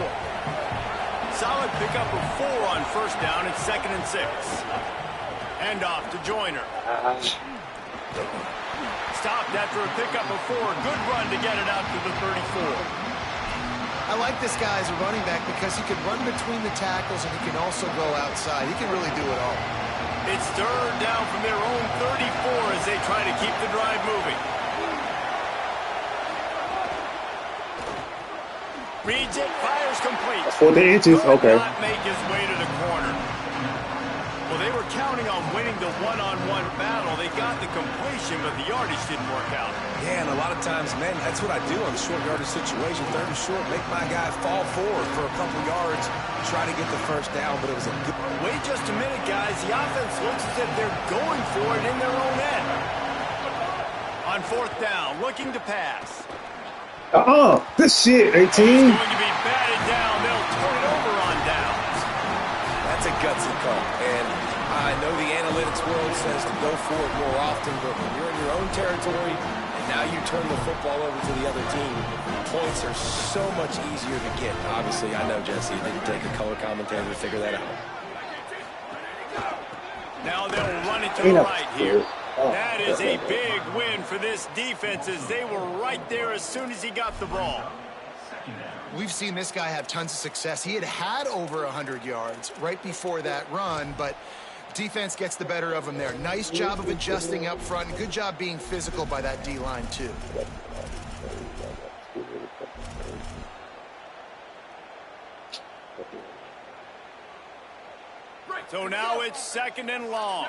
Solid pickup of 4 on first down. It's second and 6. Hand off to Joyner. Stopped after a pickup of 4. Good run to get it out to the 34. I like this guy as a running back because he can run between the tackles and he can also go outside. He can really do it all. It's third down from their own 34 as they try to keep the drive moving. Reads it, fires complete. 40 inches, okay. Not make his way to the corner. Well, they were counting on winning the one-on-one battle. They got the completion, but the yardage didn't work out. Yeah, and a lot of times, man, that's what I do on the short yardage situation. Third and short, make my guy fall forward for a couple yards, try to get the first down, but it was a good... Wait just a minute, guys. The offense looks as if they're going for it in their own end. On fourth down, looking to pass. Good shit, 18. He's going to be batted down. They'll turn it over on downs. That's a gutsy call, and I know the analytics world says to go for it more often, but when you're in your own territory and now you turn the football over to the other team, points are so much easier to get. Obviously, I know, Jesse, it didn't take a color commentator to figure that out. Now they'll run it to the right here. That is a big win for this defense as they were right there as soon as he got the ball. We've seen this guy have tons of success. He had over 100 yards right before that run, but defense gets the better of him there. Nice job of adjusting up front, and good job being physical by that D-line, too. So now it's second and long.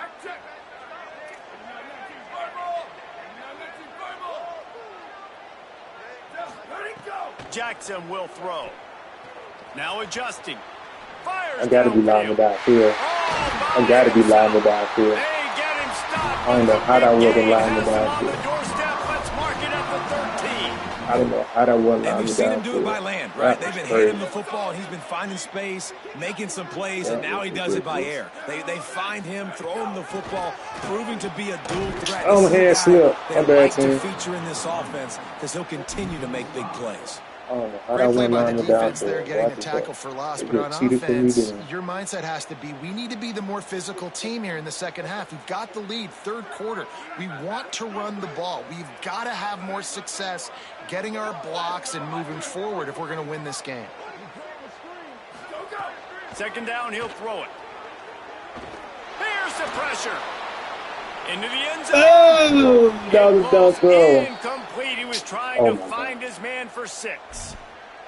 Jackson will throw. Now adjusting. Fires. I gotta be lining downfield. I gotta be lining downfield. I don't know how that wasn't lining downfield. Let's mark it at the 13. I don't know how that wasn't lining downfield. And we've seen him do it by land, right? They've been handing him the football, and he's been finding space, making some plays, and now he does it by air. They find him, throw him the football, proving to be a dual threat. Oh, hand slip. They like to feature in this offense because he'll continue to make big plays. Great play by the defense there, getting a tackle for loss. But on offense, your mindset has to be, we need to be the more physical team here in the second half. We've got the lead, third quarter. We want to run the ball. We've got to have more success getting our blocks and moving forward if we're going to win this game. Second down, he'll throw it. Here's the pressure. Into the end zone. Oh, that was a dumb throw. Incomplete. He was trying to find his man for 6.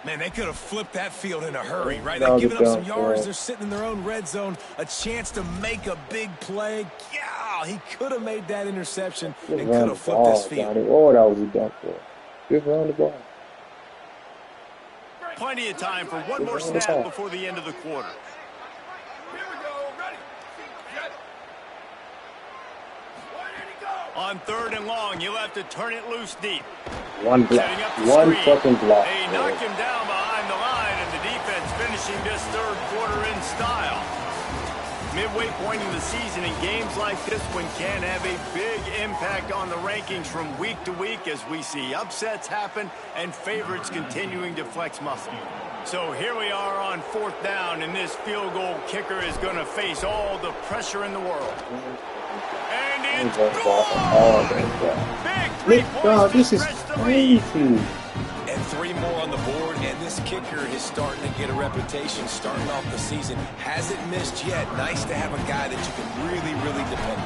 Man, they could have flipped that field in a hurry, right? They're giving up some yards. They're sitting in their own red zone. A chance to make a big play. Yeah, he could have made that interception and could have flipped this field. Oh, that was a dumb throw. Just run the ball. Plenty of time for one more snap before the end of the quarter. On third and long, you'll have to turn it loose deep. One block. One fucking block. They knock him down behind the line, and the defense finishing this third quarter in style. Midway point in the season, and games like this one can have a big impact on the rankings from week to week as we see upsets happen and favorites continuing to flex muscle. So here we are on fourth down, and this field goal kicker is going to face all the pressure in the world. And it's gone! Big 3 points. This is crazy. And 3 more on the board, and this kicker is starting to get a reputation starting off the season. Hasn't missed yet. Nice to have a guy that you can really, really depend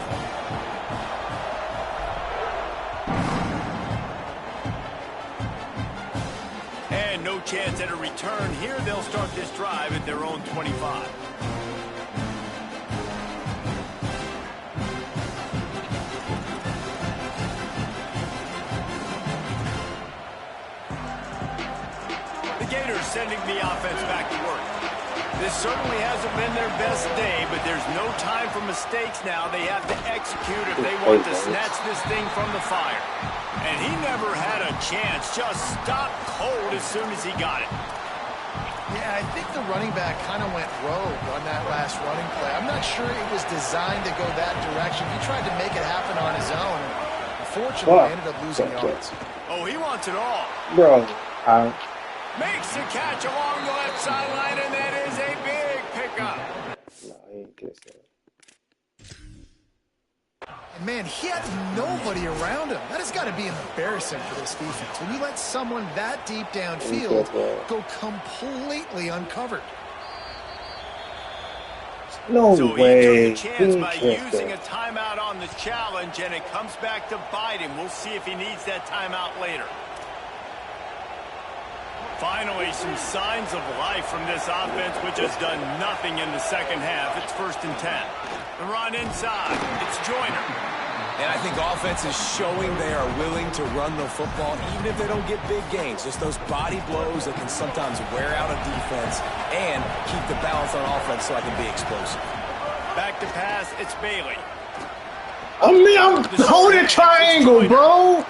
on. And no chance at a return here. They'll start this drive at their own 25. Sending the offense back to work. This certainly hasn't been their best day, but there's no time for mistakes now. They have to execute if they want to snatch this thing from the fire. And he never had a chance. Just stopped cold as soon as he got it. Yeah, I think the running back kind of went rogue on that last running play. I'm not sure it was designed to go that direction. He tried to make it happen on his own. Unfortunately, ended up losing yards. Oh, he wants it all. Bro, makes the catch along the left sideline, and that is a big pickup. No, he ain't kissed that. And man, he had nobody around him. That has got to be embarrassing for this defense. When you let someone that deep downfield go completely uncovered. No so way. He took a chance by using a timeout on the challenge, and it comes back to bite him. We'll see if he needs that timeout later. Finally, some signs of life from this offense, which has done nothing in the second half. It's 1st and 10. The run inside. It's Joyner. And I think offense is showing they are willing to run the football, even if they don't get big gains. Just those body blows that can sometimes wear out a defense and keep the balance on offense so I can be explosive. Back to pass. It's Bailey. I mean, I'm holding triangle, bro.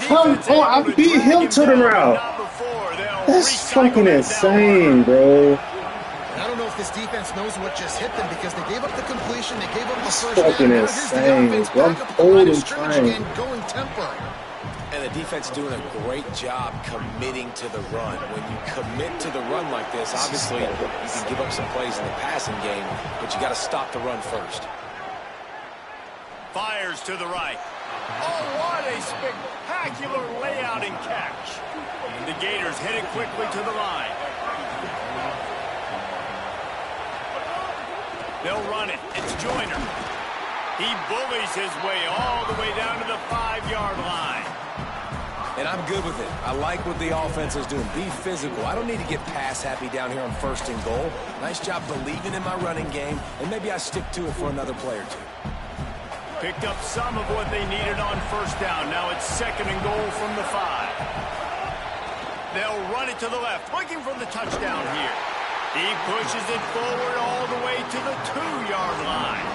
Come on, I beat him to the route. That's fucking insane, bro. I don't know if this defense knows what just hit them because they gave up the completion, they gave up the first fucking down. insane. I'm holding triangle. Going tempo. And the defense doing a great job committing to the run. When you commit to the run like this, obviously you can give up some plays in the passing game, but you got to stop the run first. Fires to the right. Oh, what a spectacular layout and catch. And the Gators hit it quickly to the line. They'll run it. It's Joyner. He bullies his way all the way down to the 5-yard line. And I'm good with it. I like what the offense is doing. Be physical. I don't need to get pass happy down here on 1st and goal. Nice job believing in my running game, and maybe I stick to it for another play or 2. Picked up some of what they needed on 1st down. Now it's 2nd and goal from the 5. They'll run it to the left, looking for the touchdown here. He pushes it forward all the way to the 2-yard line.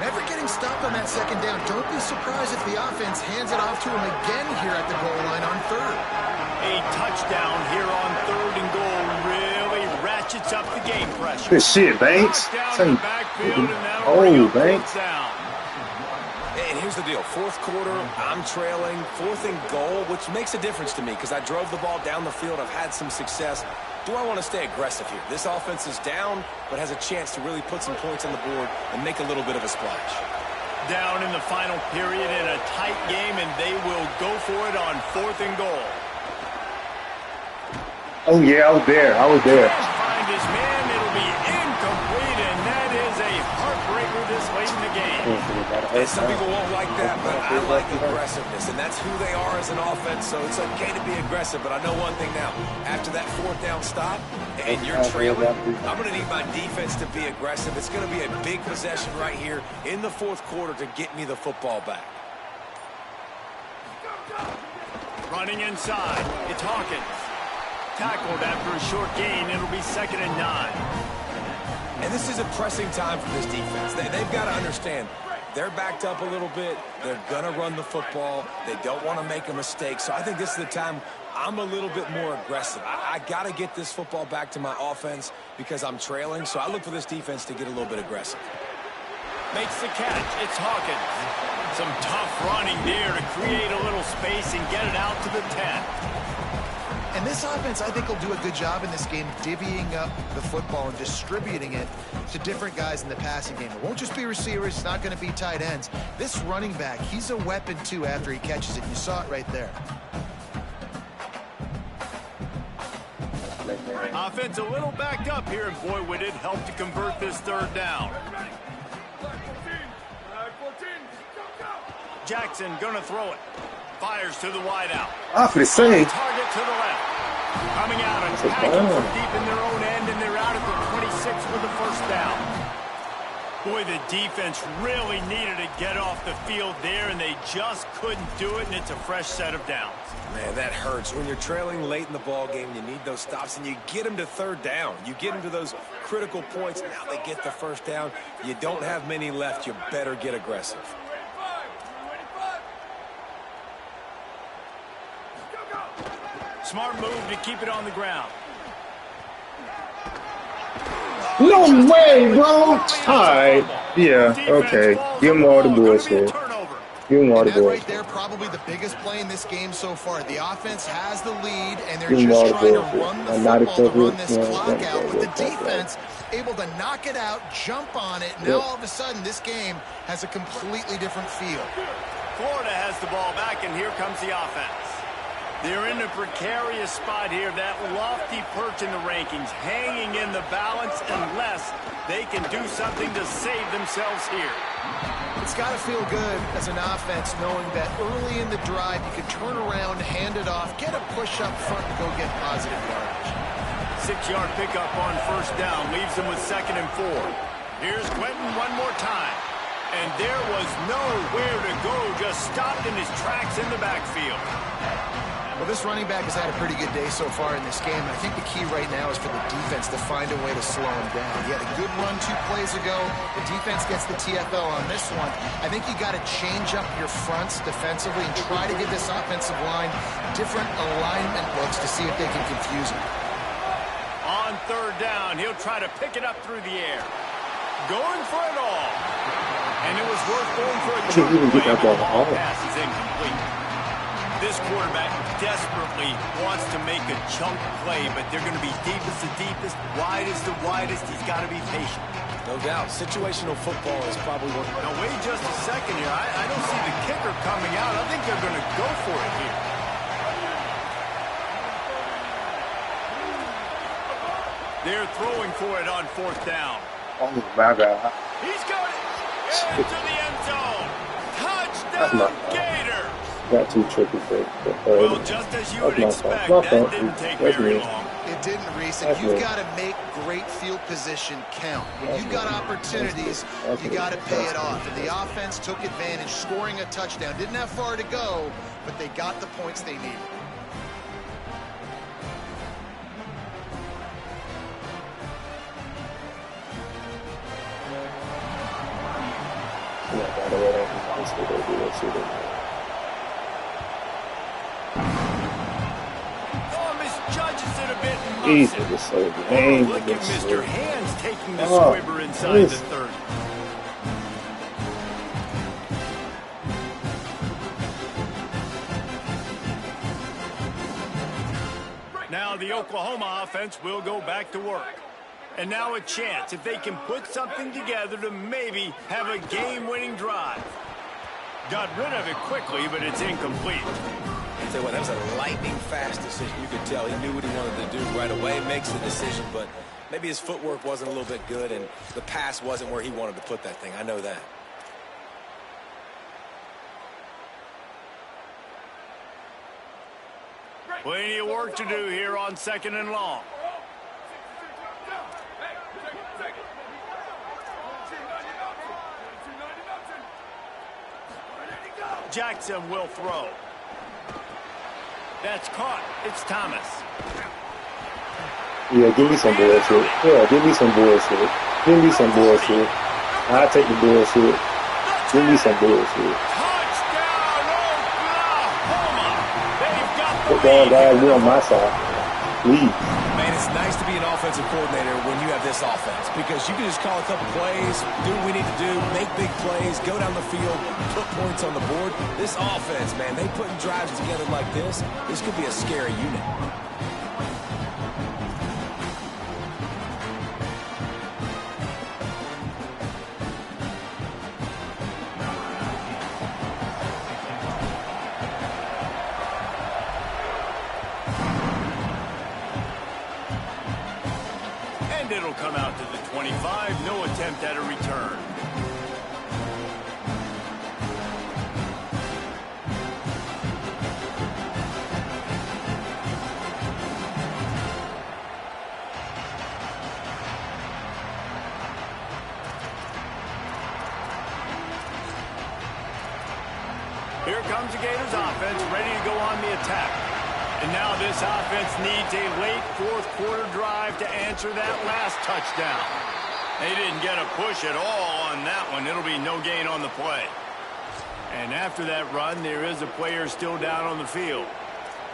Never getting stopped on that 2nd down. Don't be surprised if the offense hands it off to him again here at the goal line on 3rd. A touchdown here on 3rd and goal really ratchets up the game pressure. Good shit, Banks. Oh, Banks. And here's the deal. 4th quarter, I'm trailing. 4th and goal, which makes a difference to me because I drove the ball down the field. I've had some success. Do I want to stay aggressive here? This offense is down, but has a chance to really put some points on the board and make a little bit of a splash. Down in the final period in a tight game, and they will go for it on 4th and goal. Oh, yeah, I was there. Find his man. It'll be incomplete, and that is a heartbreaker this late in the game. And some people won't like that, but I like aggressiveness, and that's who they are as an offense, so it's okay to be aggressive. But I know one thing now. After that 4th down stop, and you're trailing, I'm going to need my defense to be aggressive. It's going to be a big possession right here in the 4th quarter to get me the football back. Running inside. It's Hawkins. Tackled after a short gain. It'll be 2nd and 9. And this is a pressing time for this defense. They've got to understand they're backed up a little bit. They're going to run the football. They don't want to make a mistake. So I think this is the time I'm a little bit more aggressive. I got to get this football back to my offense because I'm trailing. So I look for this defense to get a little bit aggressive. Makes the catch. It's Hawkins. Some tough running there to create a little space and get it out to the 10. And this offense, I think, will do a good job in this game divvying up the football and distributing it to different guys in the passing game. It won't just be receivers. It's not going to be tight ends. This running back, he's a weapon, too, after he catches it. You saw it right there. Offense a little backed up here, and boy, would it help to convert this 3rd down. Jackson going to throw it. Fires to the wideout. Off the same. Target to the left. Coming out and attacking from deep in their own end, and they're out at the 26 for the 1st down. Boy, the defense really needed to get off the field there, and they just couldn't do it, and it's a fresh set of downs. Man, that hurts. When you're trailing late in the ball game, you need those stops, and you get them to 3rd down. You get them to those critical points, and now they get the 1st down. You don't have many left. You better get aggressive. Smart move to keep it on the ground. No way, bro. All right. Yeah, okay. Give him all the bullshit. Give him all the bullshit. Right there, probably the biggest play in this game so far. The offense has the lead, and they're just trying to run the football to run this clock out. But the defense able to knock it out, jump on it. Now all of a sudden, this game has a completely different feel. Florida has the ball back, and here comes the offense. They're in a precarious spot here, that lofty perch in the rankings, hanging in the balance unless they can do something to save themselves here. It's got to feel good as an offense knowing that early in the drive you can turn around, hand it off, get a push up front, and go get positive yardage. 6-yard pickup on first down leaves them with 2nd and 4. Here's Quentin one more time. And there was nowhere to go, just stopped in his tracks in the backfield. Well, this running back has had a pretty good day so far in this game, and I think the key right now is for the defense to find a way to slow him down. He had a good run 2 plays ago. The defense gets the TFL on this one. I think you got to change up your fronts defensively and try to give this offensive line different alignment looks to see if they can confuse him. On 3rd down, he'll try to pick it up through the air. Going for it all. And it was worth going for a chunk play, but the ball pass is incomplete. This quarterback desperately wants to make a chunk play, but they're going to be deepest to deepest, widest to widest. He's got to be patient. No doubt. Situational football is probably what... Now, wait just a second here. I don't see the kicker coming out. I think they're going to go for it here. They're throwing for it on 4th down. Oh, my God. He's got it into the end zone. Touchdown, Gators. Got too tricky for well, just as you would expect, that didn't take very long. It didn't, Reese. And you've got to make great field position count. When you've got opportunities, you got to pay it off. And the offense took advantage, scoring a touchdown. Didn't have far to go, but they got the points they needed. Misjudges it a bit and Easy muffs it. to say the name. Look at Mr. Hands taking the squibber inside the 30. Now the Oklahoma offense will go back to work. And now a chance if they can put something together to maybe have a game-winning drive. Got rid of it quickly, but it's incomplete. I'll tell you what, that was a lightning-fast decision. You could tell he knew what he wanted to do right away, makes the decision, but maybe his footwork wasn't a little bit good, and the pass wasn't where he wanted to put that thing. I know that. Plenty of work to do here on 2nd and long. Jackson will throw. That's caught. It's Thomas. Yeah, give me some bullshit. Yeah, give me some bullshit. Give me some bullshit. I'll take the bullshit. Give me some bullshit. Touchdown, Oklahoma! They've got the Football guys, we're on my side. Please. Man, it's nice to be an offensive coordinator when you have this offense because you can just call a couple plays, do what we need to do, make big plays, go down the field, put points on the board. This offense, man, they putting drives together like this could be a scary unit. It'll come out to the 25. No attempt at a return. Here comes the Gators offense, ready to go on the attack. And now this offense needs a late 4th quarter drive to answer that last touchdown. They didn't get a push at all on that one. It'll be no gain on the play. And after that run, there is a player still down on the field.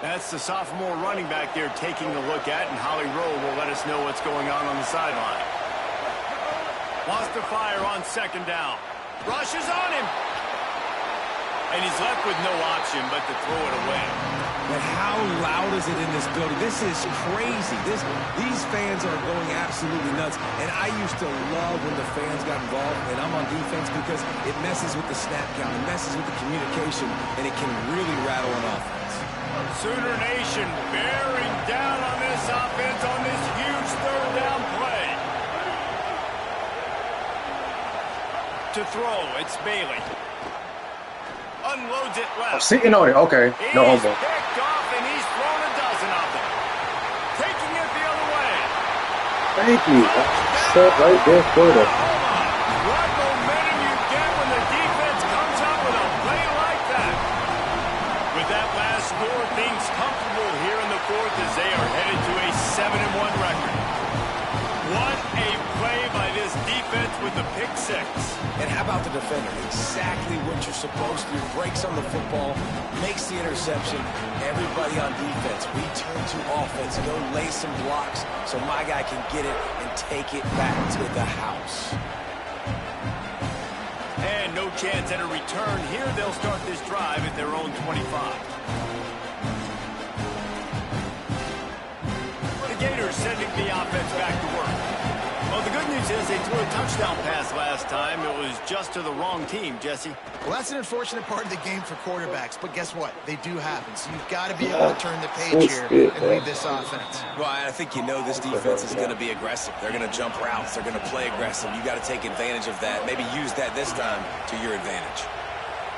That's the sophomore running back there taking a look at, and Holly Rowe will let us know what's going on the sideline. Wants to fire on 2nd down. Rushes on him. And he's left with no option but to throw it away. But how loud is it in this building? This is crazy. These fans are going absolutely nuts. And I used to love when the fans got involved, and I'm on defense because it messes with the snap count. It messes with the communication, and it can really rattle an offense. Sooner Nation bearing down on this offense on this huge third down play. To throw, it's Bailey. Unloads it left. I'm sitting on it. Okay. No He's homo. picked off, and he's thrown a dozen of them. Taking it the other way. Thank you. Set right there for the. What momentum you get when the defense comes up with a play like that. With that last score, things comfortable here in the fourth as they are headed to a 7-1 record. What a play by this defense with the pick six. And how about the defender? Exactly what you're supposed to do. Breaks on the football, makes the interception. Everybody on defense, we turn to offense. Go lay some blocks so my guy can get it and take it back to the house. And no chance at a return here. They'll start this drive at their own 25. The Gators sending the offense back to work. Well, the good news is they threw a touchdown pass last time. It was just to the wrong team, Jesse. Well, that's an unfortunate part of the game for quarterbacks, but guess what? They do happen, so you've got to be able to turn the page here and lead this offense. Well, I think you know this defense is going to be aggressive. They're going to jump routes. They're going to play aggressive. You got to take advantage of that. Maybe use that this time to your advantage.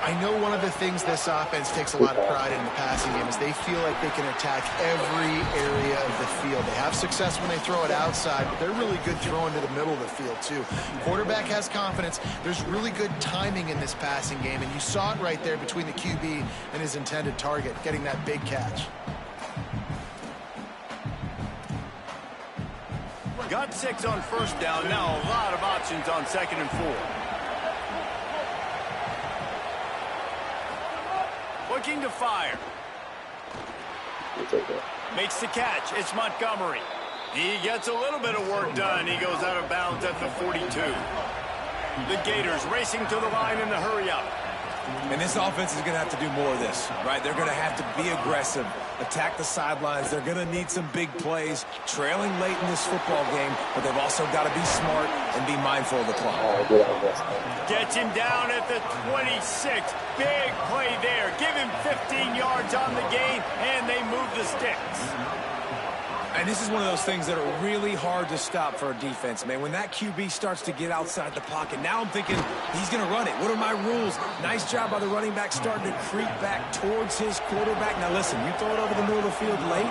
I know one of the things this offense takes a lot of pride in the passing game is they feel like they can attack every area of the field. They have success when they throw it outside, but they're really good throwing to the middle of the field, too. Quarterback has confidence. There's really good timing in this passing game, and you saw it right there between the QB and his intended target, getting that big catch. Got 6 on first down. Now a lot of options on 2nd and 4. Looking to fire. Makes the catch. It's Montgomery. He gets a little bit of work done. He goes out of bounds at the 42. The Gators racing to the line in the hurry-up. And this offense is going to have to do more of this, right? They're going to have to be aggressive, attack the sidelines. They're going to need some big plays, trailing late in this football game, but they've also got to be smart and be mindful of the clock. Gets him down at the 26. Big play there. Give him 15 yards on the gain, and they move the sticks. And this is one of those things that are really hard to stop for a defense, man. When that QB starts to get outside the pocket, now I'm thinking he's going to run it. What are my rules? Nice job by the running back starting to creep back towards his quarterback. Now, listen, you throw it over the middle of the field late,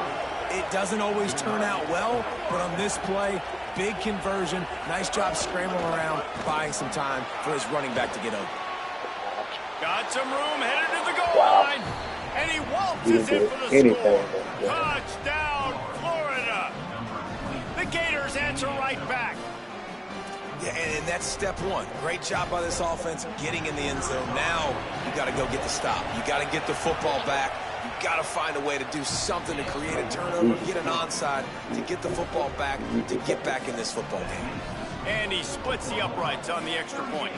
it doesn't always turn out well, but on this play, big conversion. Nice job scrambling around, buying some time for his running back to get open. Got some room, headed to the goal line, and he waltzes in for the score. Touchdown, Florida. The Gators answer right back. Yeah, and that's step one. Great job by this offense getting in the end zone. Now you got to go get the stop. You got to get the football back. You got to find a way to do something to create a turnover, get an onside, to get the football back, to get back in this football game. And he splits the uprights on the extra point.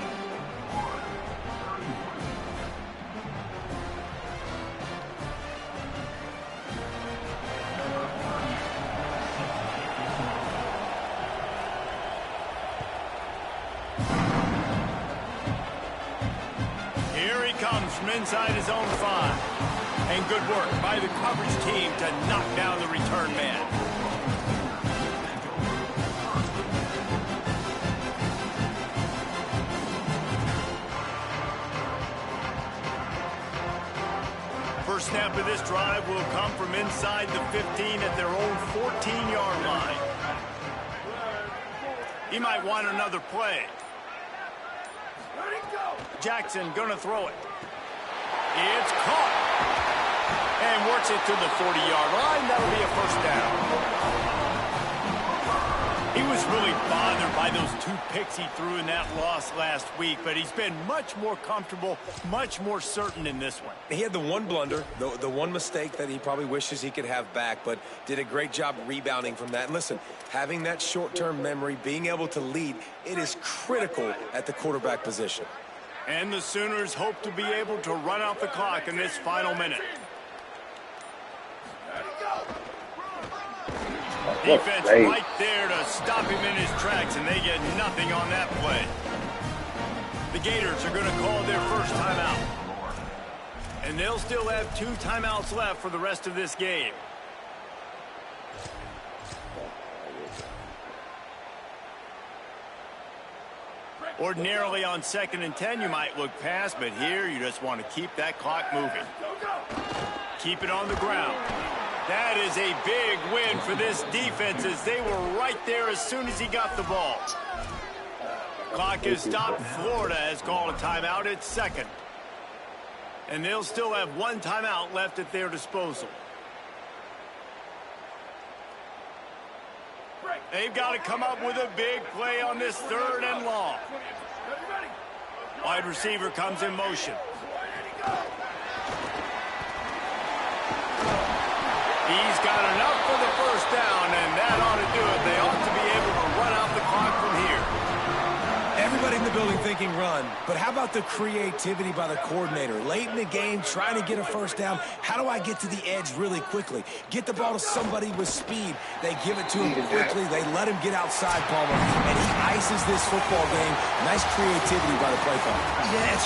Comes from inside his own 5. And good work by the coverage team to knock down the return man. First snap of this drive will come from inside the 15 at their own 14-yard line. He might want another play. Jackson gonna throw it. It's caught. And works it to the 40-yard line. That'll be a first down. He was really bothered by those 2 picks he threw in that loss last week, but he's been much more comfortable, much more certain in this one. He had the one blunder, the one mistake that he probably wishes he could have back, but did a great job rebounding from that. And listen, having that short-term memory, being able to lead, it is critical at the quarterback position. And the Sooners hope to be able to run out the clock in this final minute. Defense right there to stop him in his tracks, and they get nothing on that play. The Gators are going to call their first timeout. And they'll still have 2 timeouts left for the rest of this game. Ordinarily on 2nd and 10, you might look past, but here you just want to keep that clock moving. Keep it on the ground. That is a big win for this defense as they were right there as soon as he got the ball. Clock is stopped. Florida has called a timeout at 2nd. And they'll still have 1 timeout left at their disposal. They've got to come up with a big play on this 3rd and long. Wide receiver comes in motion. He's got enough for the 1st down, and that ought to do it. They ought to be able to run out the clock from here. Everybody in the building thinking run, but how about the creativity by the coordinator? Late in the game, trying to get a 1st down. How do I get to the edge really quickly? Get the ball to somebody with speed. They give it to him quickly. They let him get outside, Palmer, and he ices this football game. Nice creativity by the play caller. Yeah, it's